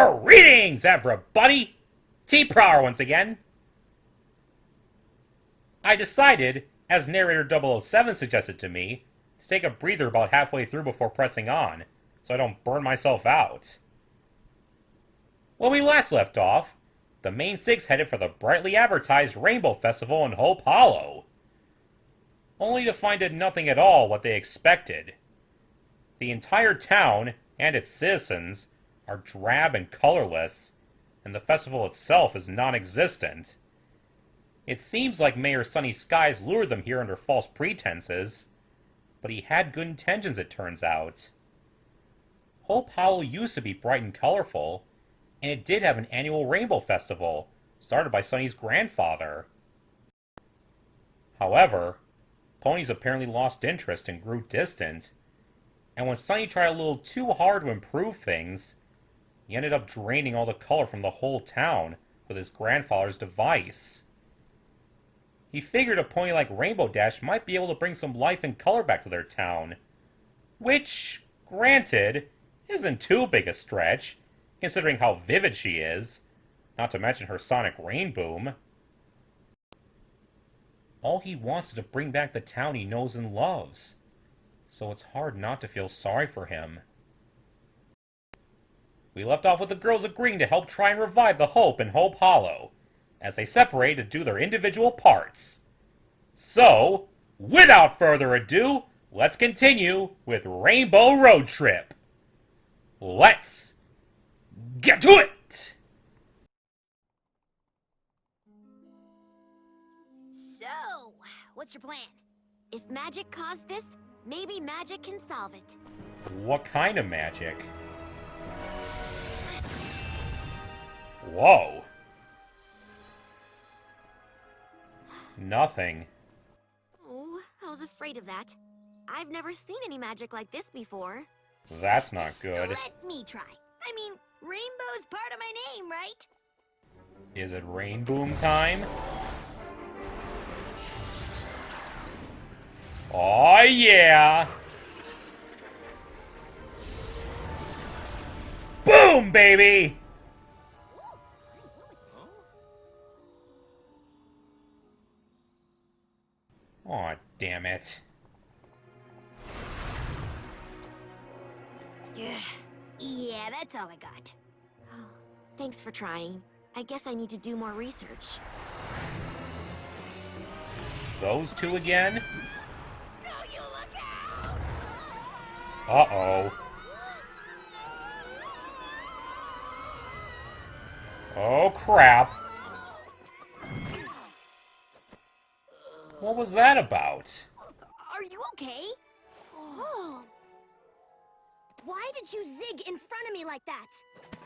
Greetings, everybody! T-Prower once again. I decided, as narrator 007 suggested to me, to take a breather about halfway through before pressing on, so I don't burn myself out. When we last left off, the main six headed for the brightly advertised Rainbow Festival in Hope Hollow, only to find it nothing at all what they expected. The entire town and its citizens are drab and colorless, and the festival itself is non-existent. It seems like Mayor Sunny Skies lured them here under false pretenses, but he had good intentions, it turns out. Hope Hollow used to be bright and colorful, and it did have an annual Rainbow Festival, started by Sunny's grandfather. However, ponies apparently lost interest and grew distant, and when Sunny tried a little too hard to improve things, he ended up draining all the color from the whole town with his grandfather's device. He figured a pony like Rainbow Dash might be able to bring some life and color back to their town, which, granted, isn't too big a stretch, considering how vivid she is, not to mention her sonic rain boom. All he wants is to bring back the town he knows and loves, so it's hard not to feel sorry for him. We left off with the girls agreeing to help try and revive the hope in Hope Hollow, as they separate to do their individual parts. So, without further ado, let's continue with Rainbow Road Trip. Let's get to it! So, what's your plan? If magic caused this, maybe magic can solve it. What kind of magic? Whoa. Nothing. Oh, I was afraid of that. I've never seen any magic like this before. That's not good. Let me try. I mean, rainbow's part of my name, right? Is it rain boom time? Oh yeah! Boom, baby! Aw, damn it. Yeah, that's all I got. Oh, thanks for trying. I guess I need to do more research. Those two again? No, you look out! Uh-oh. Oh, crap. What was that about? Are you okay? Oh. Why did you zig in front of me like that?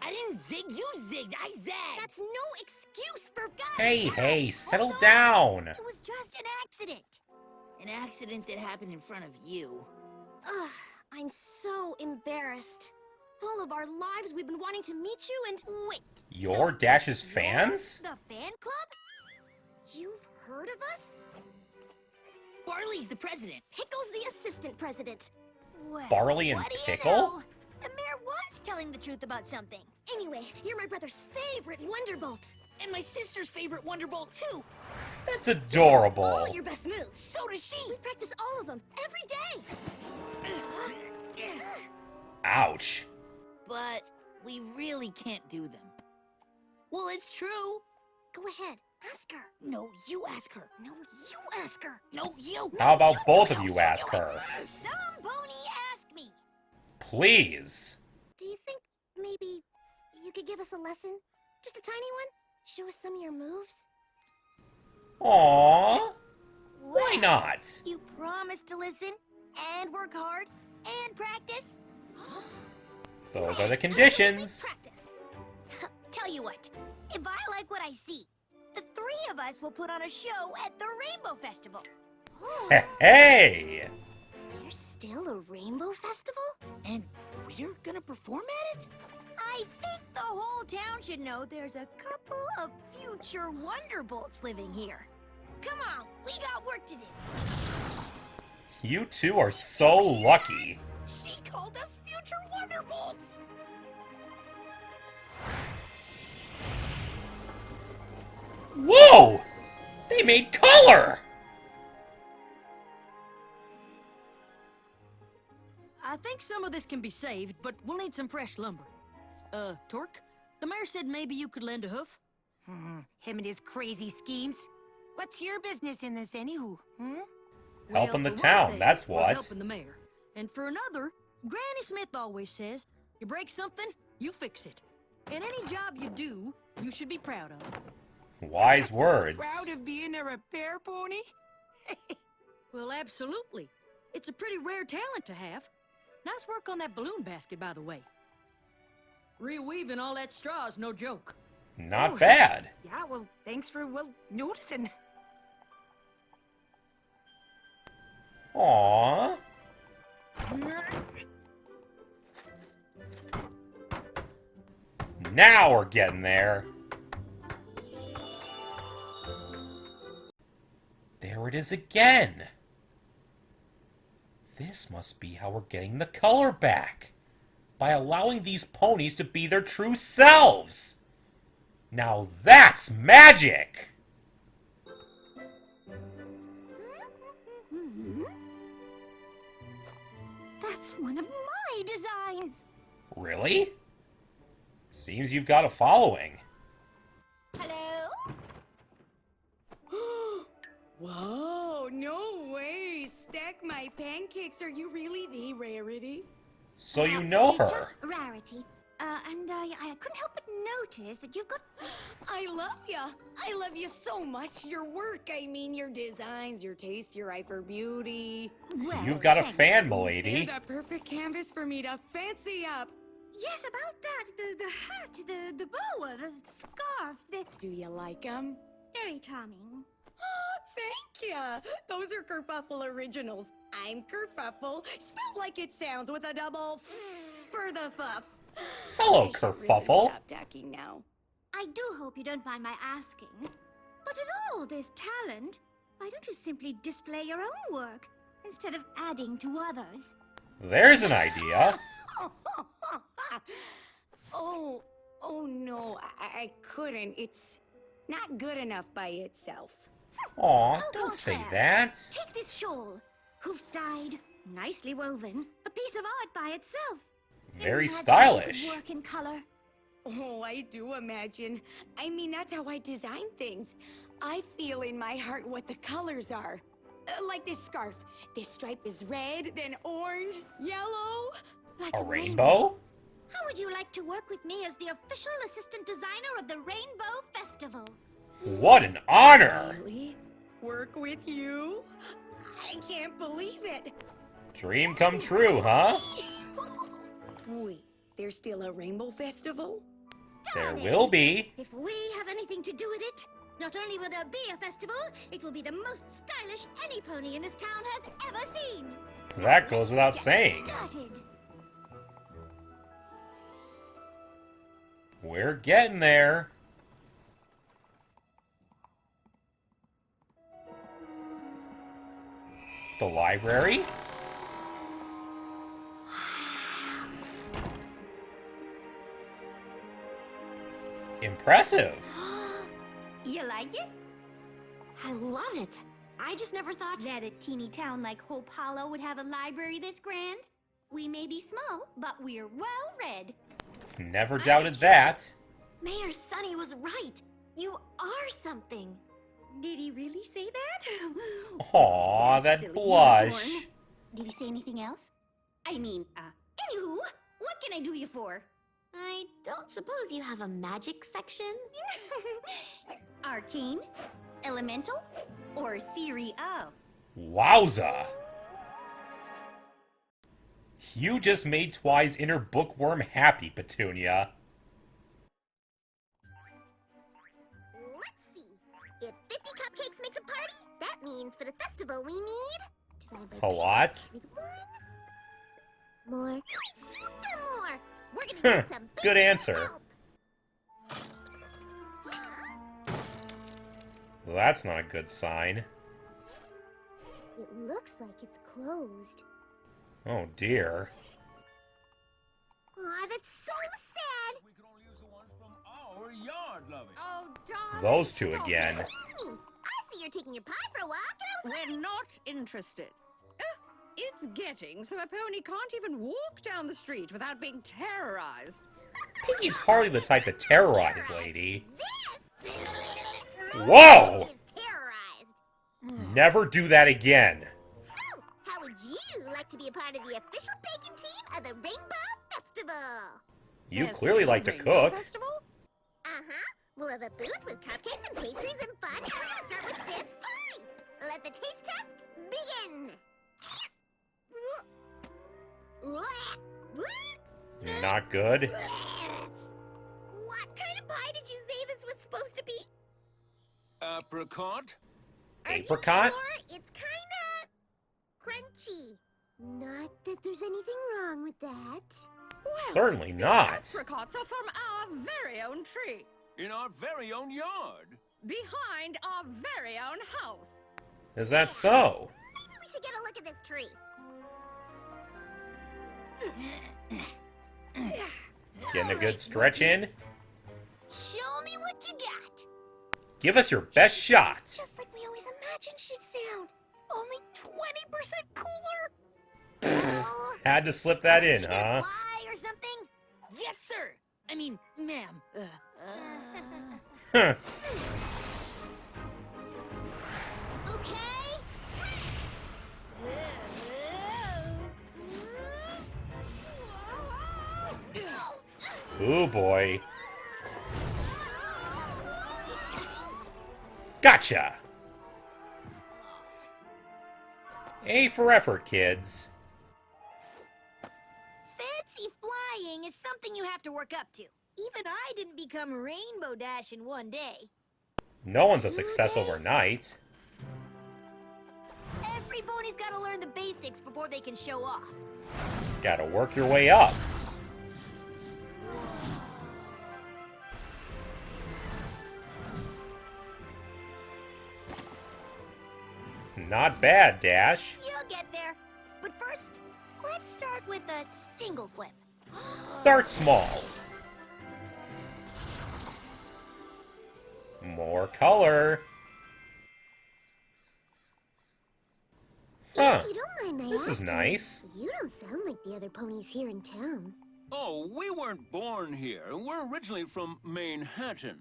I didn't zig, you zigged, I zagged! That's no excuse for God. Hey, settle down! It was just an accident. An accident that happened in front of you. Ugh, I'm so embarrassed. All of our lives we've been wanting to meet you and... Wait. You're Dash's fans? The fan club? You've heard of us? Barley's the president. Pickle's the assistant president. Well, Barley and what do you Pickle? know? The mayor was telling the truth about something. Anyway, you're my brother's favorite Wonderbolt. And my sister's favorite Wonderbolt, too. That's adorable. All your best moves. So does she. We practice all of them, every day. Ouch. But we really can't do them. Well, it's true. Go ahead, ask her. No, you ask her. No, you ask her. No, you. How about you both do it. of you No, ask do it. her? Some pony ask me. Please. Do you think maybe you could give us a lesson? Just a tiny one? Show us some of your moves? Aww. Why not? You promise to listen and work hard and practice? Those are the Yes, conditions. practice. Tell you what, if I like what I see, the three of us will put on a show at the Rainbow Festival. Hey! There's still a Rainbow Festival? And we're gonna perform at it? I think the whole town should know there's a couple of future Wonderbolts living here. Come on, we got work to do. You two are so lucky. She called us future Wonderbolts. Whoa! They made color! I think some of this can be saved, but we'll need some fresh lumber. Torque, the mayor said maybe you could lend a hoof? Him and his crazy schemes. What's your business in this, anywho? Helping the for one town, thing, that's we're what. helping the mayor. And for another, Granny Smith always says, you break something, you fix it. And any job you do, you should be proud of. Wise words. Proud of being a repair pony? Well, absolutely. It's a pretty rare talent to have. Nice work on that balloon basket, by the way. Reweaving all that straw is no joke. Not bad. Yeah, well, thanks for, noticing. Aww. Now we're getting there. There it is again. This must be how we're getting the color back. By allowing these ponies to be their true selves. Now that's magic! That's one of my designs. Really? Seems you've got a following. Hello? Whoa, no way! Stack my pancakes, are you really the rarity? So you know It's her. just rarity. And I couldn't help but notice that you've got... I love ya! I love you so much! Your work, I mean, your designs, your taste, your eye for beauty. Well, You've got a thank fan, you. They're milady. the perfect canvas for me to fancy up. Yes, about that. The hat, the boa, the scarf, the... Do you like them? Very charming. Thank ya! Those are Kerfuffle originals. I'm Kerfuffle, spelled like it sounds with a double for the fuff. Hello, I should really Kerfuffle. stop talking now. I do hope you don't mind my asking, but with all this talent, why don't you simply display your own work instead of adding to others? There's an idea. Oh no, I couldn't. It's not good enough by itself. Aw, Oh, don't say Claire. that. Take this shawl, hoof-dyed, nicely woven, a piece of art by itself. Very Imagine stylish. you could work in color. Oh, I do imagine. I mean, that's how I design things. I feel in my heart what the colors are. Like this scarf. This stripe is red, then orange, yellow. Like A rainbow? How would you like to work with me as the official assistant designer of the Rainbow Festival? What an honor! Really? Work with you? I can't believe it. Dream come true, huh? Wait, there's still a Rainbow Festival? There Darn it. will be. If we have anything to do with it, not only will there be a festival, it will be the most stylish any pony in this town has ever seen. That goes without Get saying. started. We're getting there. The library? Impressive. You like it? I love it. I just never thought that a teeny town like Hope Hollow would have a library this grand. We may be small, but we're well read. Never doubted that. Mayor Sunny was right. You are something. Did he really say that? Aw, that Silly blush. unicorn. Did he say anything else? I mean, anywho, what can I do you for? I don't suppose you have a magic section? Arcane, elemental, or theory of? Wowza. You just made Twi's inner bookworm happy, Petunia. Let's see. If 50 cupcakes makes a party, that means for the festival we need... A lot? More. Super more! We're gonna need some big Good answer. help. Well, that's not a good sign. It looks like it's closed. Oh dear. Aw, that's so sad! We can only use the one from our your yard, lovey. Oh, darling. Those two stop again. it. Excuse me. I see you're taking your pie for a walk, and I was We're not interested. It's getting so a pony can't even walk down the street without being terrorized. Piggy's hardly the type to terrorize, lady. This Whoa! is terrorized. Never do that again. So, how would you like to be a part of the official baking team of the Rainbow Festival? You There's clearly still like to Rainbow cook. Festival? Uh-huh. We'll have a booth with cupcakes and pastries and fun, and we're gonna start with this pie. Let the taste test begin. Not good. What kind of pie did you say this was supposed to be? Apricot? Are you Apricot? sure? It's kinda crunchy. Not that there's anything wrong with that. Well, Certainly not. apricots are from our very own tree, In our very own yard. behind our very own house. Is that so? Maybe we should get a look at this tree. Getting a good stretch in? Show me what you got. Give us your best shot. Just like we always imagined she'd sound. Only 20% cooler. Oh, Had to slip that in, did you get a huh? fly or something? Yes, sir. I mean, ma'am. Huh. Okay. Ooh, boy. Gotcha! A for effort, kids. Fancy flying is something you have to work up to. Even I didn't become Rainbow Dash in one day. No one's a success overnight. Every pony's got to learn the basics before they can show off. Gotta work your way up. Not bad, Dash. You'll get there. But first, let's start with a single flip. Start small. More color. Huh. If you don't mind my This is asking, nice. You don't sound like the other ponies here in town. Oh, we weren't born here. We're originally from Manhattan.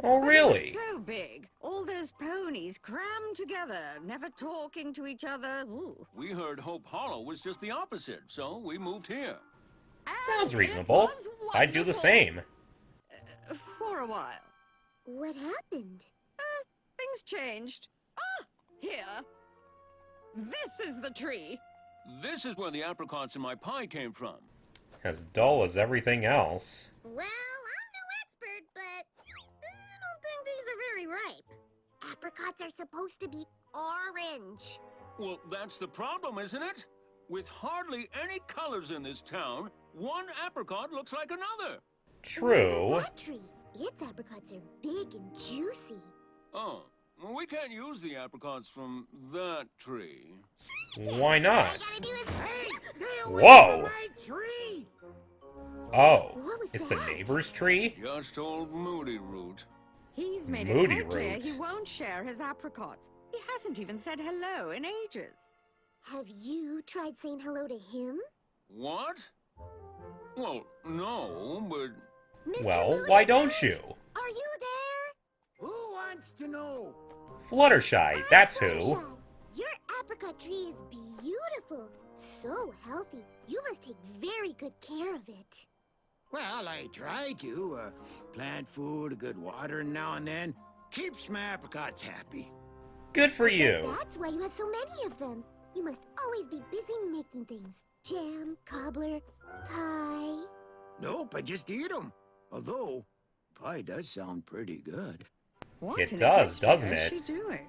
Oh, really? It's so big. All those ponies crammed together, never talking to each other. Ooh. We heard Hope Hollow was just the opposite, so we moved here. Sounds And it reasonable. was I'd do the wonderful. same. For a while. What happened? Things changed. Ah, here. This is the tree. This is where the apricots in my pie came from. As dull as everything else. Well, I'm no expert, but I don't think these are very ripe. Apricots are supposed to be orange. Well, that's the problem, isn't it? With hardly any colors in this town, one apricot looks like another. True. What about that tree? Its apricots are big and juicy. Oh, well, we can't use the apricots from that tree. Why All you not? gotta do is... Whoa! Oh, What was it's the that? neighbor's tree? Just old Moody Root. He's made Moody it quite clear Root. he won't share his apricots. He hasn't even said hello in ages. Have you tried saying hello to him? What? Well, no, but... Mr. Well, Moody why don't Root? you? Are you there? Who wants to know? Fluttershy, that's who. Fluttershy. Your apricot tree is beautiful. So healthy. You must take very good care of it. Well, I try to. Plant food, good watering now and then. Keeps my apricots happy. Good for you. That's why you have so many of them. You must always be busy making things. Jam, cobbler, pie. Nope, I just eat them. Although, pie does sound pretty good. What It in does, equestria doesn't is it? she doing?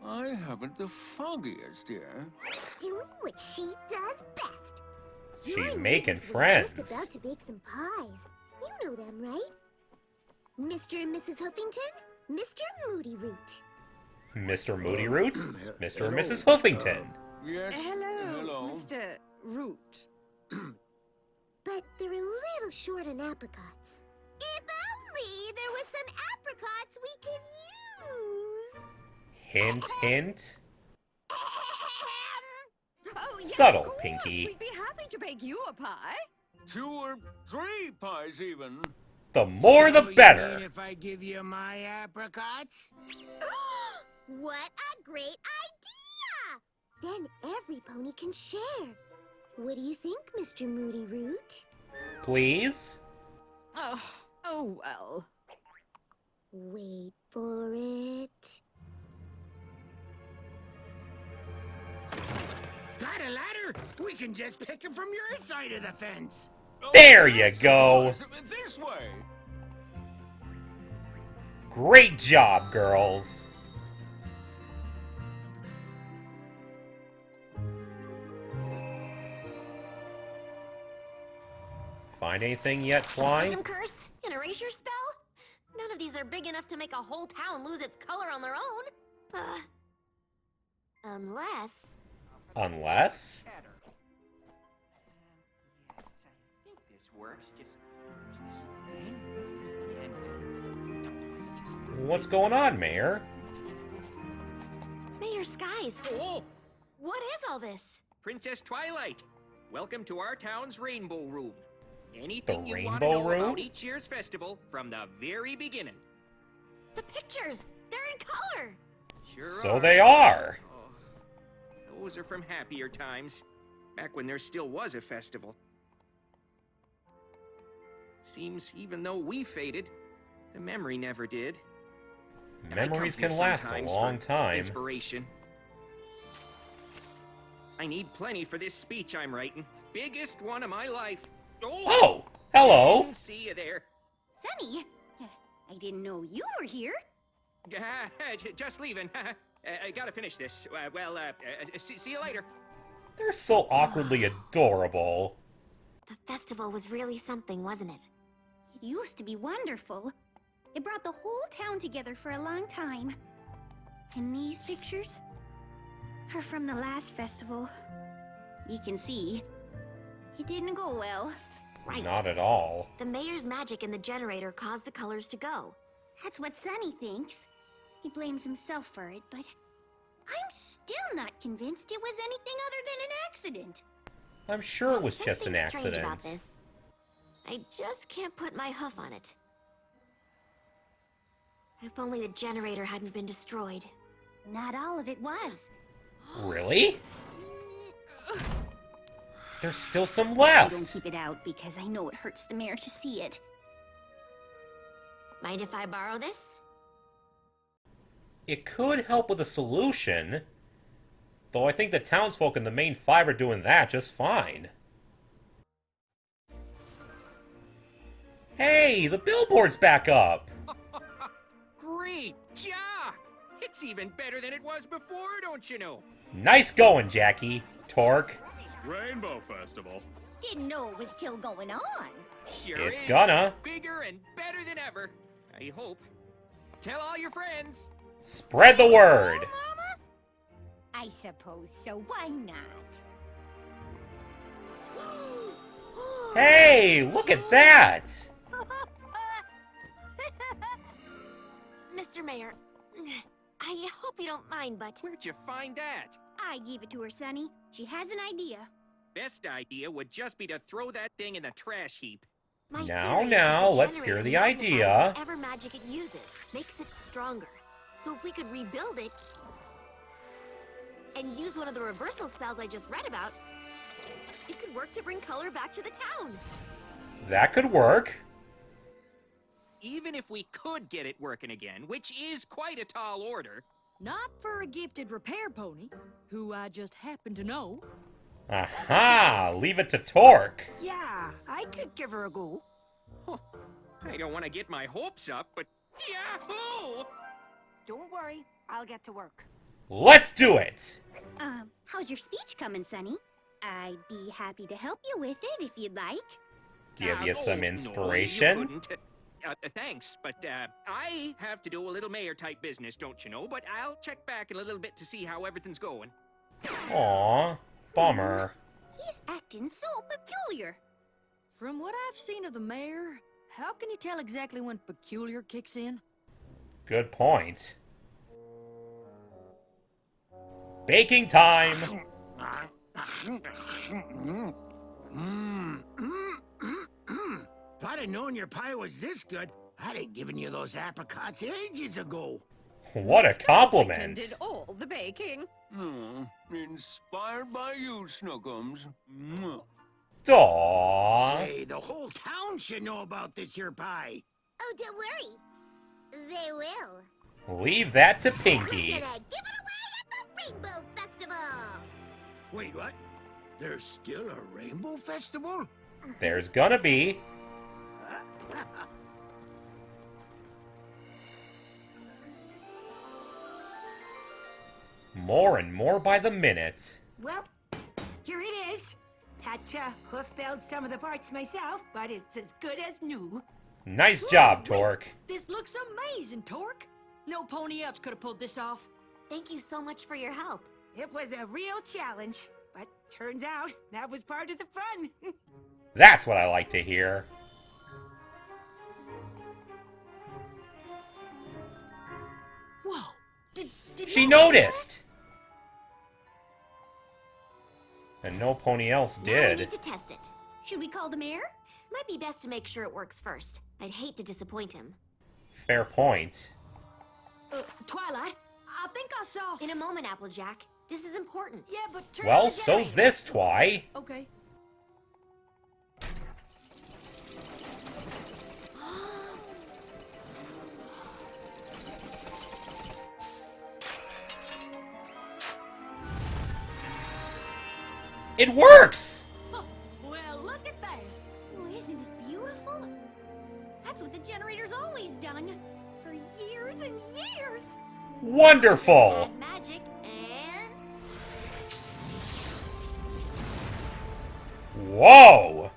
I haven't the foggiest, dear. Doing what she does best. She's Your making neighbors were just friends. about to bake some pies. You know them, right? Mr. and Mrs. Hoofington, Mr. Moody Root. Mr. Moody Root? Mr. and hello, Mrs. Hoofington. Yes, Hello, Mr. Root. But they're a little short on apricots. If only there was some apricots we could use. Hint, hint. Oh, yes, Subtle, of course. Pinky. We'd be happy to bake you a pie. 2 or 3 pies, even. The more the So you better. mean if I give you my apricots? What a great idea! Then every pony can share. What do you think, Mr. Moody Root? Please? Oh well. Wait for it. Got a ladder? We can just pick it from your side of the fence. There you go. This way. Great job, girls. Find anything yet, Fly? Prism curse? An erasure spell? None of these are big enough to make a whole town lose its color on their own. Unless... Unless? This works. Just use this thing. What's going on, Mayor? Mayor Skies, Oh, what is all this? Princess Twilight, welcome to our town's Rainbow Room. Anything The you want to Rainbow know Room? about each year's festival from the very beginning. The pictures! They're in color! Sure So they are. Oh, those are from happier times, back when there still was a festival. Seems even though we faded, the memory never did. And I come Memories here can last a sometimes long for time. Inspiration. I need plenty for this speech I'm writing. Biggest one of my life. Oh, hello. Didn't see you there. Sunny, I didn't know you were here. Just leaving. I gotta finish this. See you later. They're so awkwardly adorable. The festival was really something, wasn't it? It used to be wonderful. It brought the whole town together for a long time. And these pictures are from the last festival. You can see, it didn't go well. Right. Not at all. The mayor's magic in the generator caused the colors to go. That's what Sonny thinks. He blames himself for it, but I'm still not convinced it was anything other than an accident. I'm sure it was There's just an something strange accident. about this. I just can't put my hoof on it. If only the generator hadn't been destroyed. Not all of it was. Really? There's still some I don't left. keep it out because I know it hurts the mayor to see it. Mind if I borrow this? It could help with a solution, though I think the townsfolk and the main five are doing that just fine. Hey, the billboard's back up! Great job! It's even better than it was before, don't you know? Nice going, Jackie. Torque. Rainbow Festival. Didn't know it was still going on. Sure It's is. gonna. Bigger and better than ever. I hope. Tell all your friends. Spread the word! I suppose so. Why not? Hey, look at that! Mr. Mayor, I hope you don't mind, but Where'd you find that? I gave it to her, Sonny. She has an idea. Best idea would just be to throw that thing in the trash heap. my Now, theory is that now, the let's generator hear the magnifies idea. Whatever magic it uses makes it stronger. So if we could rebuild it and use one of the reversal spells I just read about, it could work to bring color back to the town. That could work. Even if we could get it working again, which is quite a tall order. Not for a gifted repair pony, who I just happen to know. Aha! Leave it to Torque. Yeah, I could give her a go. I don't want to get my hopes up, but yahoo! Don't worry, I'll get to work. Let's do it! How's your speech coming, Sonny? I'd be happy to help you with it if you'd like. Give you Oh, some no, inspiration. you couldn't. Thanks, but I have to do a little mayor-type business, don't you know? But I'll check back in a little bit to see how everything's going. Aw, bummer. He's acting so peculiar. From what I've seen of the mayor, How can you tell exactly when peculiar kicks in? Good point. Baking time! If I'd have known your pie was this good, I'd have given you those apricots ages ago. What a Mr. compliment! Huffington did all the baking. Inspired by you, Snookums. Mwah. Aww. Say, the whole town should know about this here pie. Oh, don't worry. They will. Leave that to We're Pinky. gonna give it away at the Rainbow Festival. Wait, what? There's still a rainbow festival? There's gonna be. More and more by the minute. Well, here it is. Had to hoof-build some of the parts myself, but it's as good as new. Nice job, Torque. This looks amazing, Torque. No pony else could have pulled this off. Thank you so much for your help. It was a real challenge, but turns out that was part of the fun. That's what I like to hear. Whoa! Did She you noticed! And no pony else Now we did. need to test it. Should we call the mayor? Might be best to make sure it works first. I'd hate to disappoint him. Fair point. Twilight, I think I saw... In a moment, Applejack. This is important. Yeah, but turn Well, on the so's generator. this, Twy. Okay. It works! Well, look at that. Oh, isn't it beautiful? That's what the generator's always done. For years and years. Wonderful! Add magic and... Whoa!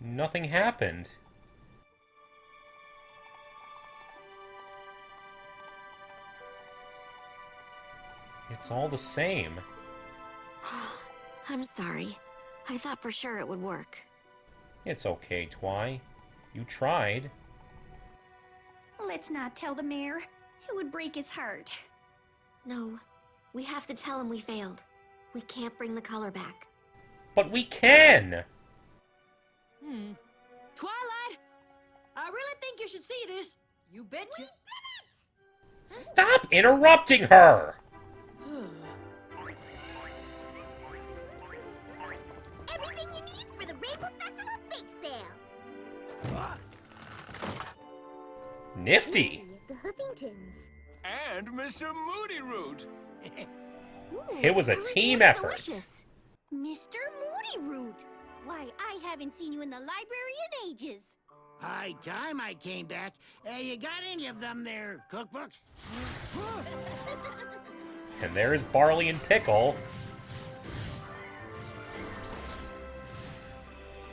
Nothing happened. It's all the same. I'm sorry. I thought for sure it would work. It's okay, Twy. You tried. Let's not tell the mayor. It would break his heart. No, we have to tell him we failed. We can't bring the color back. But we can! Twilight, I really think you should see this. You betcha. We did it! Stop interrupting her! Everything you need for the Rainbow Festival bake sale. Nifty. The Huffingtons. And Mr. Moody Root. It was a Everything team looks effort. delicious. Mr. Moody Root. Why, I haven't seen you in the library in ages. High time I came back. Hey, you got any of them there cookbooks? And there's Barley and Pickle.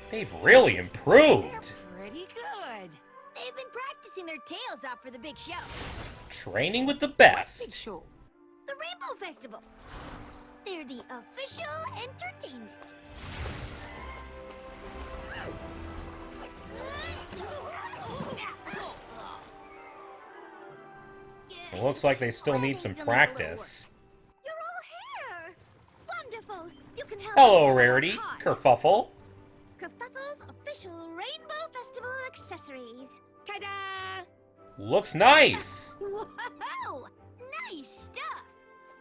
They've really improved. Pretty good. They've been practicing their tails off for the big show. Training with the Big best. show. The Rainbow Festival. They're the official entertainment. It looks like they still need some practice. You're all here. Wonderful. You can help Hello, us sell Rarity. our cart. Kerfuffle. Kerfuffle's official Rainbow Festival accessories. Ta-da! Looks nice. Whoa! Nice stuff.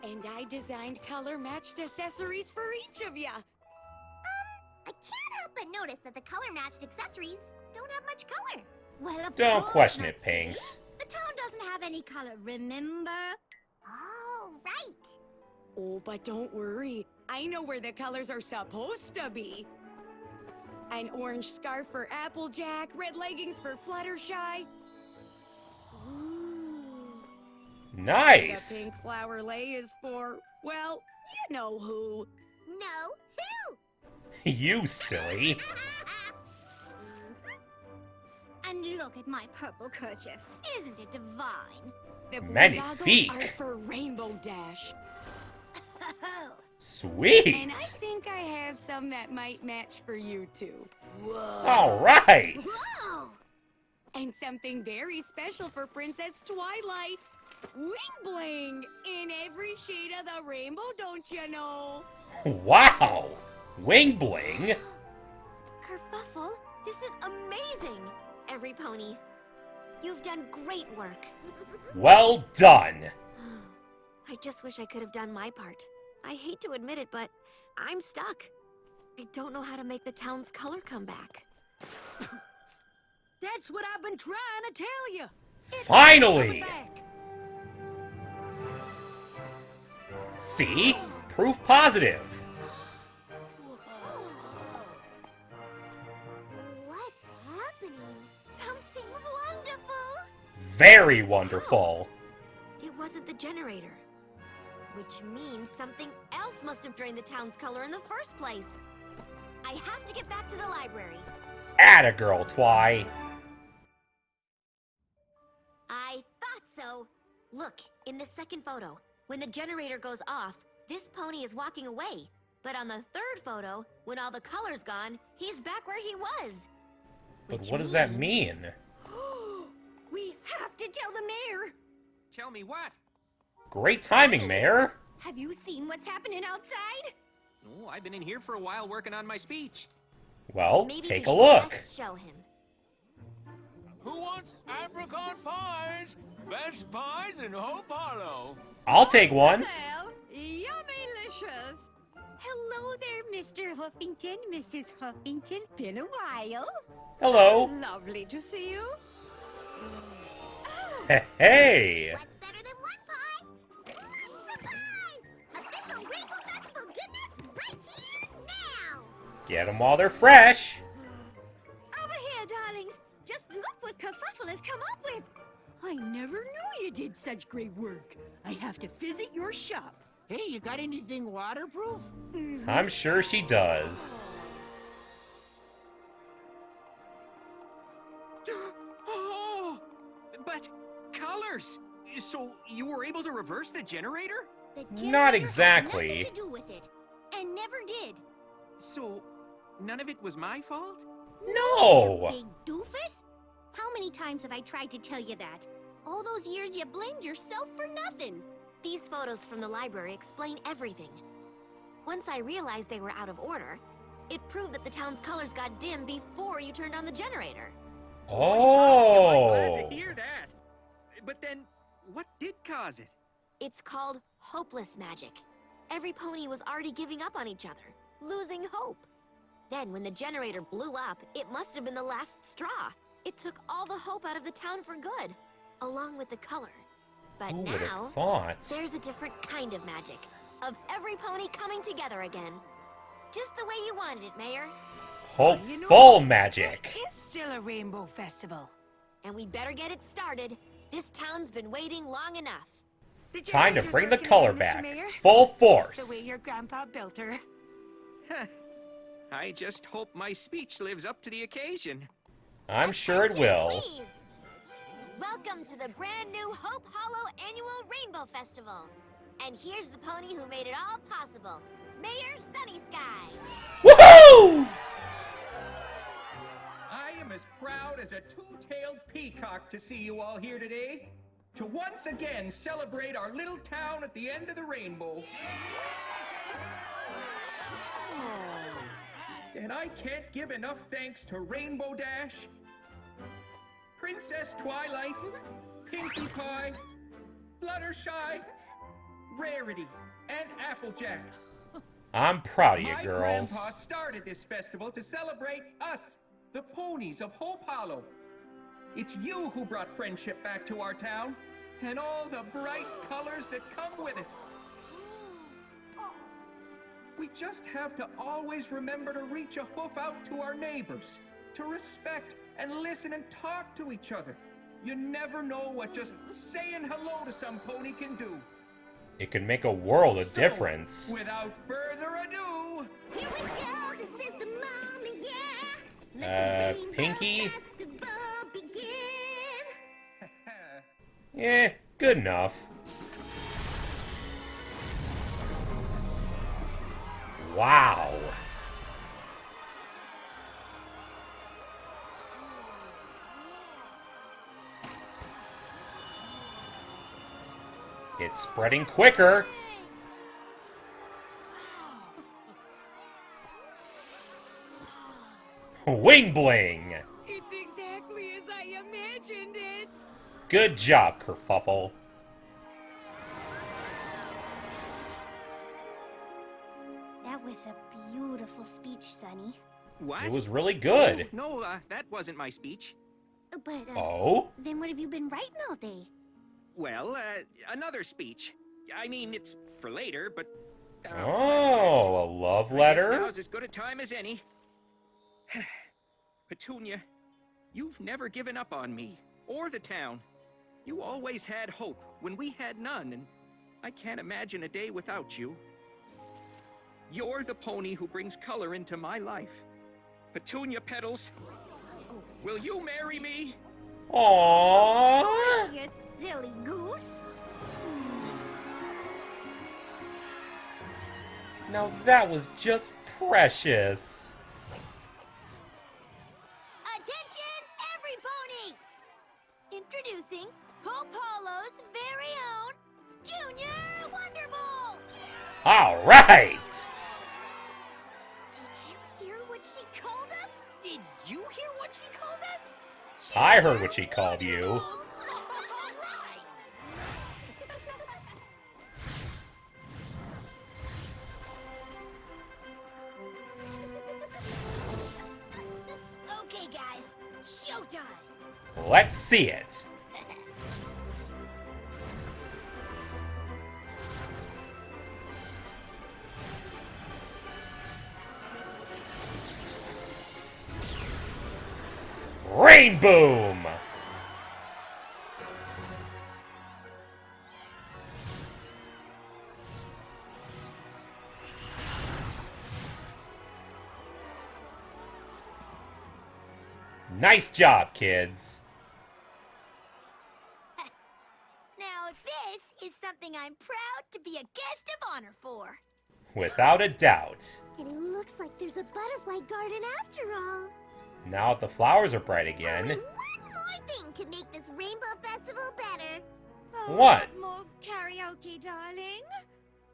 And I designed color-matched accessories for each of ya. I can't help but notice that the color-matched accessories don't have much color. Well, of Don't course question not, it, Pinks. The town doesn't have any color, remember? Oh, right. Oh, but don't worry. I know where the colors are supposed to be. An orange scarf for Applejack, red leggings for Fluttershy. The Nice. pink flower lei is for, well, you know who. No, who? You silly. And look at my purple kerchief. Isn't it divine? The blue Magnifique. goggles are for Rainbow Dash. Sweet! And I think I have some that might match for you too. Alright! Whoa! And something very special for Princess Twilight. Wing bling! In every shade of the rainbow, don't you know? Wow! Wing bling? Kerfuffle, this is amazing! Every pony, you've done great work. Well done! I just wish I could have done my part. I hate to admit it, but I'm stuck. I don't know how to make the town's color come back. That's what I've been trying to tell you. Finally! See? Proof positive. What's happening? Something wonderful! Very wonderful. It wasn't the generator. Which means something else must have drained the town's color in the first place. I have to get back to the library. Atta girl, Twy. I thought so. Look, in the second photo, when the generator goes off, this pony is walking away. But on the third photo, when all the color's gone, he's back where he was. But what does that mean? We have to tell the mayor. Tell me what? Great timing, Mayor. Have you seen what's happening outside? Oh, I've been in here for a while working on my speech. Well, Maybe take we a should look. just show him. Who wants apricot pies? Best pies in Hope Hollow. I'll take one. Well, yummy-licious. Hello there, Mr. Huffington, Mrs. Huffington. Been a while. Hello. Lovely to see you. Hey. What's better than one pie? Lots of pies! Official Rainbow Festival goodness right here now! Get them while they're fresh. Over here, darlings. Just look what Kerfuffle has come up with. I never knew you did such great work. I have to visit your shop. Hey, you got anything waterproof? I'm sure she does. Oh! But colors! So you were able to reverse the generator? The Not generator had exactly. nothing to do with it, and never did. So none of it was my fault? No. Big doofus. How many times have I tried to tell you that? All those years you blamed yourself for nothing. These photos from the library explain everything. Once I realized they were out of order, it proved that the town's colors got dim before you turned on the generator. I'm Oh. glad to hear that. But then, what did cause it? It's called hopeless magic. Every pony was already giving up on each other, losing hope. Then when the generator blew up, it must have been the last straw. It took all the hope out of the town for good, along with the color. But Who would have now, thought? there's a different kind of magic, of every pony coming together again. Just the way you wanted it, Mayor. Hopeful magic. It's still a Rainbow Festival. And we better get it started. This town's been waiting long enough. The Time to generator's bring the working color again, Mr. back. Mayor. Full Just force. the way your grandpa built her. I just hope my speech lives up to the occasion. I'm sure it will. Please. Welcome to the brand new Hope Hollow Annual Rainbow Festival. And here's the pony who made it all possible, Mayor Sunny Skies. Woohoo! I am as proud as a two-tailed peacock to see you all here today, to once again celebrate our little town at the end of the rainbow. And I can't give enough thanks to Rainbow Dash, Princess Twilight, Pinkie Pie, Fluttershy, Rarity, and Applejack. I'm proud of you, My girls. grandpa started this festival to celebrate us, the ponies of Hope Hollow. It's you who brought friendship back to our town, and all the bright colors that come with it. We just have to always remember to reach a hoof out to our neighbors, to respect and listen and talk to each other. You never know what just saying hello to some pony can do. It could make a world of difference. Without further ado, Here we go, this is the moment, yeah. Pinky? Festival begin. Eh, good enough. Wow. It's spreading quicker. Wing bling. It's exactly as I imagined it. Good job, Kerfuffle. That was a beautiful speech, Sonny. What? It was really good. No, that wasn't my speech. But, Oh? then what have you been writing all day? Well, another speech. I mean, it's for later, but... Oh, a love letter? Now's as good a time as any. Petunia, you've never given up on me, or the town. You always had hope when we had none, and I can't imagine a day without you. You're the pony who brings color into my life. Petunia Petals, will you marry me? Aww. You silly goose. Now that was just precious. Attention, every pony! Introducing Hope Hollow's very own Junior Wonderbolt! All right. Did you hear what she called us? Did you hear what she called us? I heard what she called you. Okay, guys, showtime! Let's see it. Rain Boom! Nice job, kids. Now this is something I'm proud to be a guest of honor for. Without a doubt. And it looks like there's a butterfly garden after all. Now that the flowers are bright again. Only one more thing could make this Rainbow Festival better. What? More karaoke, darling.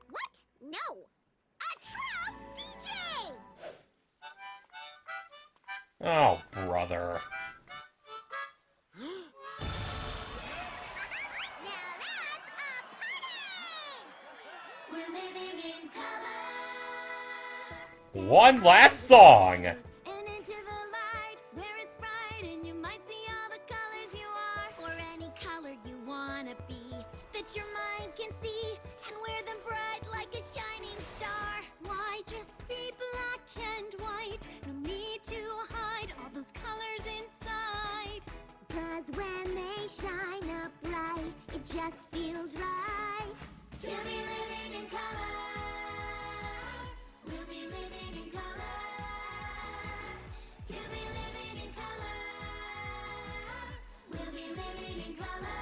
What? No. A trap DJ! Oh, brother. One last song. And into the light where it's bright and you might see all the colors you are. Or any color you wanna be that your mind can see and wear them bright like a shining star. Why just be black and white? No need to hide all those colors inside. 'Cause when they shine up bright, it just feels right to be living in color. We'll be living in color. To be living in color. We'll be living in color.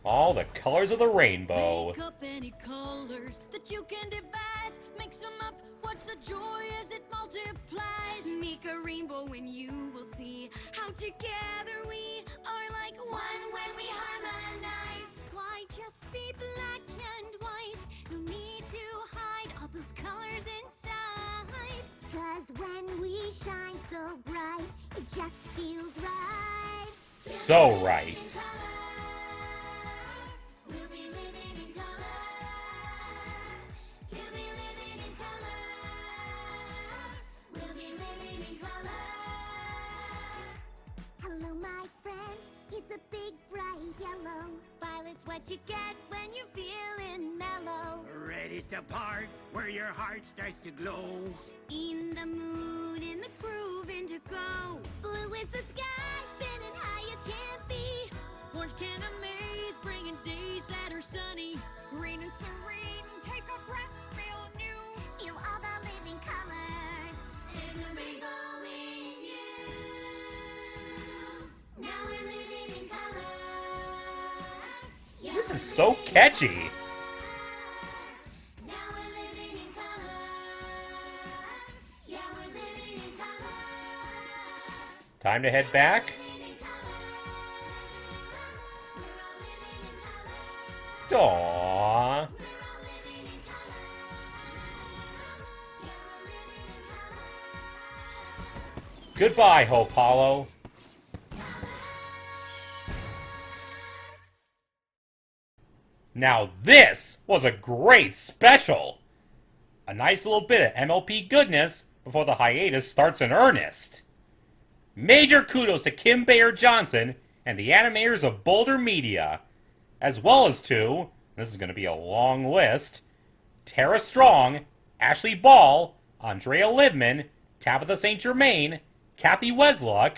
All the colors of the rainbow. Make up any colors that you can devise. Mix them up, watch the joy as it multiplies. Make a rainbow and you will see how together we are like one when we harmonize. Why just be black and white? No need to hide all those colors inside. 'Cause when we shine so bright, it just feels right. So right. We'll be living in color. To be living in color. We'll be living in color. Hello, my friend. It's a big bright yellow. Violet's what you get when you're feeling mellow. Red is the part where your heart starts to glow. In the mood, in the groove, indigo. Blue is the sky, spinning high as can be. Orange can amaze, bringing days that are sunny. Green is serene, take a breath, feel new. Feel all the living colors. There's a rainbow in you. Now we're living in color. This is so catchy. Now we're living in color. Time to head back. Aww. Goodbye, Hope Hollow. Now this was a great special! A nice little bit of MLP goodness before the hiatus starts in earnest. Major kudos to Kim Bayer-Johnson and the animators of Boulder Media, as well as to, this is going to be a long list, Tara Strong, Ashley Ball, Andrea Livman, Tabitha St. Germain, Kathy Wesluck,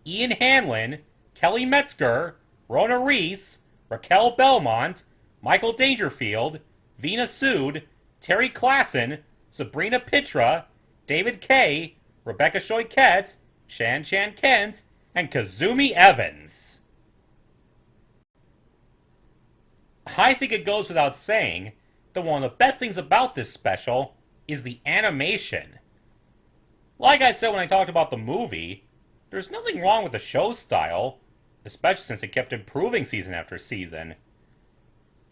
Ian Hanlon, Kelly Metzger, Rona Reese, Raquel Belmont, Michael Dangerfield, Vina Sood, Terry Klassen, Sabrina Pitra, David Kay, Rebecca Choiquette, Shan Chan Kent, and Kazumi Evans. I think it goes without saying that one of the best things about this special is the animation. Like I said when I talked about the movie, there's nothing wrong with the show style, especially since it kept improving season after season.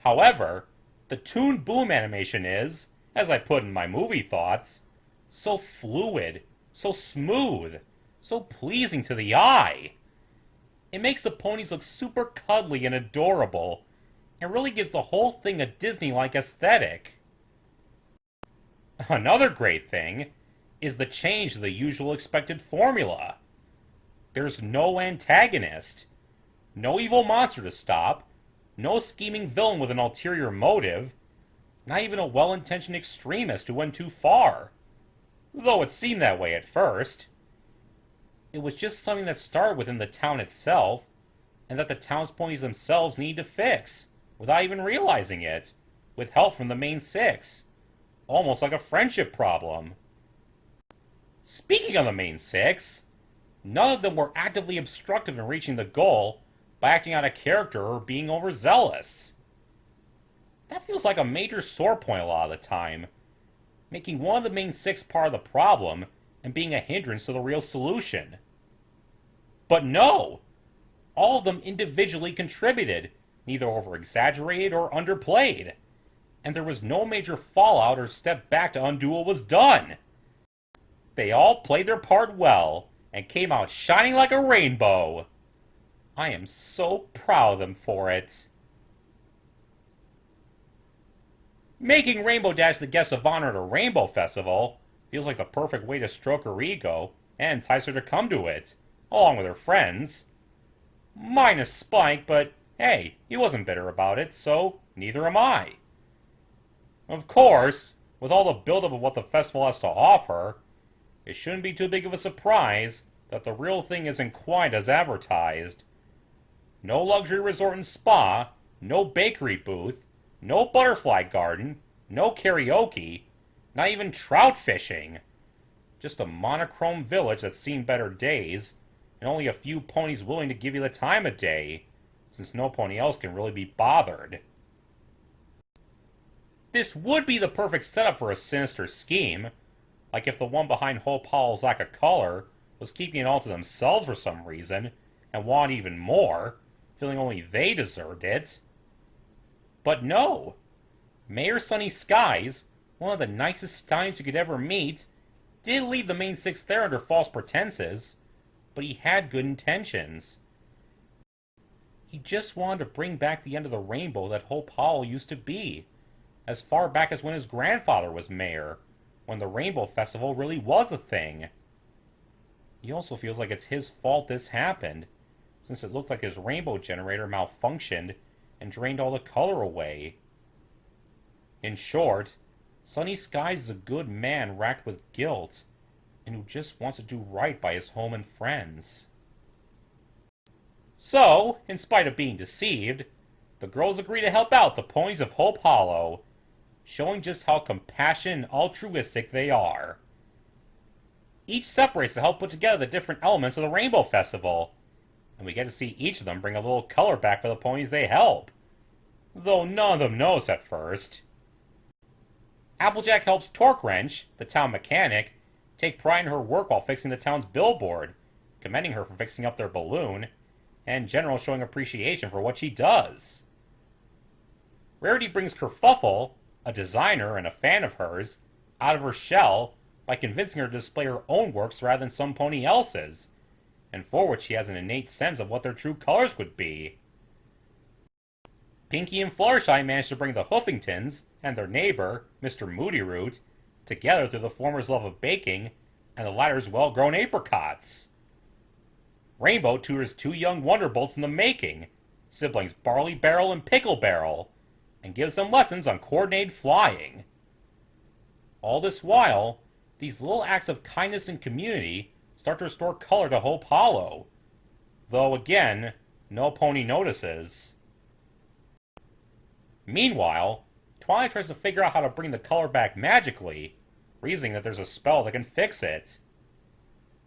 However, the Toon Boom animation is, as I put in my movie thoughts, so fluid, so smooth, so pleasing to the eye. It makes the ponies look super cuddly and adorable, and really gives the whole thing a Disney-like aesthetic. Another great thing is the change to the usual expected formula. There's no antagonist, no evil monster to stop, no scheming villain with an ulterior motive, not even a well-intentioned extremist who went too far. Though it seemed that way at first. It was just something that started within the town itself, and that the town's ponies themselves need to fix, without even realizing it, with help from the main six. Almost like a friendship problem. Speaking of the main six, none of them were actively obstructive in reaching the goal by acting out of character or being overzealous. That feels like a major sore point a lot of the time, making one of the main six part of the problem and being a hindrance to the real solution. But no! All of them individually contributed, neither over-exaggerated or underplayed, and there was no major fallout or step back to undo what was done. They all played their part well, and came out shining like a rainbow. I am so proud of them for it. Making Rainbow Dash the guest of honor at a Rainbow Festival feels like the perfect way to stroke her ego and entice her to come to it, along with her friends. Minus Spike, but hey, he wasn't bitter about it, so neither am I. Of course, with all the buildup of what the festival has to offer, it shouldn't be too big of a surprise that the real thing isn't quite as advertised. No luxury resort and spa, no bakery booth, no butterfly garden, no karaoke, not even trout fishing. Just a monochrome village that's seen better days, and only a few ponies willing to give you the time of day, since no pony else can really be bothered. This would be the perfect setup for a sinister scheme, like if the one behind Hope Hollow's lack of color was keeping it all to themselves for some reason, and wanted even more, feeling only they deserved it. But no! Mayor Sunny Skies, one of the nicest stallions you could ever meet, did lead the main six there under false pretenses, but he had good intentions. He just wanted to bring back the end of the rainbow that Hope Hollow used to be, as far back as when his grandfather was mayor, when the Rainbow Festival really was a thing. He also feels like it's his fault this happened, since it looked like his rainbow generator malfunctioned and drained all the color away. In short, Sunny Skies is a good man racked with guilt, and who just wants to do right by his home and friends. So, in spite of being deceived, the girls agree to help out the ponies of Hope Hollow, showing just how compassionate and altruistic they are. Each separates to help put together the different elements of the Rainbow Festival, and we get to see each of them bring a little color back for the ponies they help, though none of them knows at first. Applejack helps Torque Wrench, the town mechanic, take pride in her work while fixing the town's billboard, commending her for fixing up their balloon, and in general showing appreciation for what she does. Rarity brings Kerfuffle, a designer and a fan of hers, out of her shell by convincing her to display her own works rather than some pony else's, and for which she has an innate sense of what their true colors would be. Pinky and Fluttershy manage to bring the Hoofingtons and their neighbor, Mr. Moody Root, together through the former's love of baking and the latter's well-grown apricots. Rainbow tutors two young Wonderbolts in the making, siblings Barley Barrel and Pickle Barrel, and gives them lessons on coordinated flying. All this while, these little acts of kindness and community start to restore color to Hope Hollow, though again, no pony notices. Meanwhile, Twilight tries to figure out how to bring the color back magically, reasoning that there's a spell that can fix it.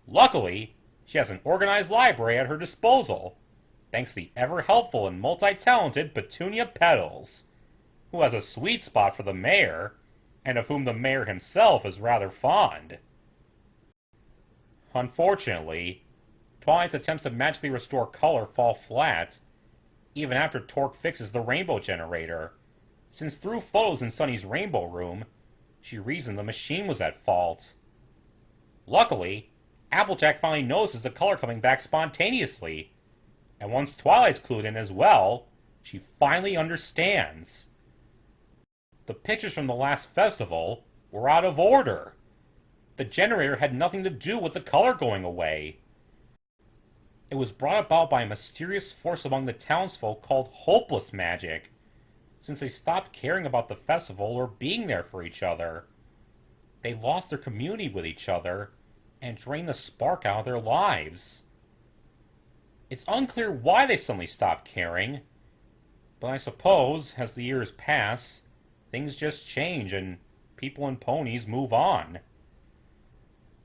Luckily, she has an organized library at her disposal, thanks to the ever-helpful and multi-talented Petunia Petals, who has a sweet spot for the mayor, and of whom the mayor himself is rather fond. Unfortunately, Twilight's attempts to magically restore color fall flat, even after Torque fixes the rainbow generator, since through photos in Sunny's rainbow room, she reasoned the machine was at fault. Luckily, Applejack finally notices the color coming back spontaneously, and once Twilight's clued in as well, she finally understands. The pictures from the last festival were out of order. The generator had nothing to do with the color going away. It was brought about by a mysterious force among the townsfolk called hopeless magic, since they stopped caring about the festival or being there for each other. They lost their community with each other and drained the spark out of their lives. It's unclear why they suddenly stopped caring, but I suppose, as the years pass, things just change and people and ponies move on.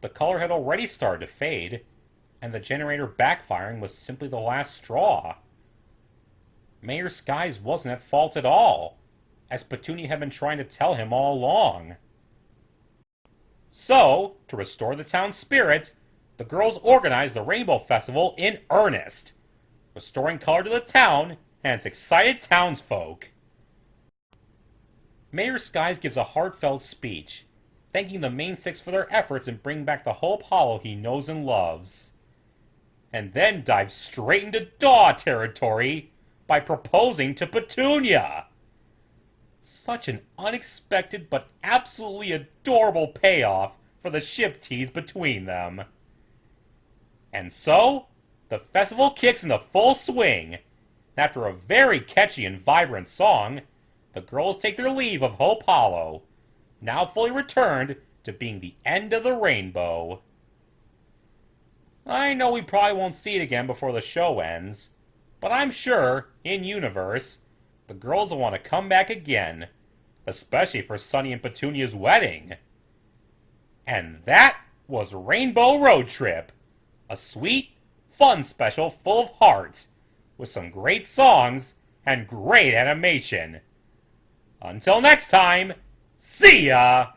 The color had already started to fade, and the generator backfiring was simply the last straw. Mayor Skies wasn't at fault at all, as Petunia had been trying to tell him all along. So, to restore the town's spirit, the girls organized the Rainbow Festival in earnest, restoring color to the town and its excited townsfolk. Mayor Skies gives a heartfelt speech, thanking the main six for their efforts in bringing back the Hope Hollow he knows and loves, and then dives straight into Daw territory by proposing to Petunia. Such an unexpected but absolutely adorable payoff for the ship tease between them. And so, the festival kicks into full swing. After a very catchy and vibrant song, the girls take their leave of Hope Hollow, now fully returned to being the end of the rainbow. I know we probably won't see it again before the show ends, but I'm sure, in universe, the girls will want to come back again, especially for Sunny and Petunia's wedding. And that was Rainbow Road Trip, a sweet, fun special full of heart, with some great songs and great animation. Until next time, see ya!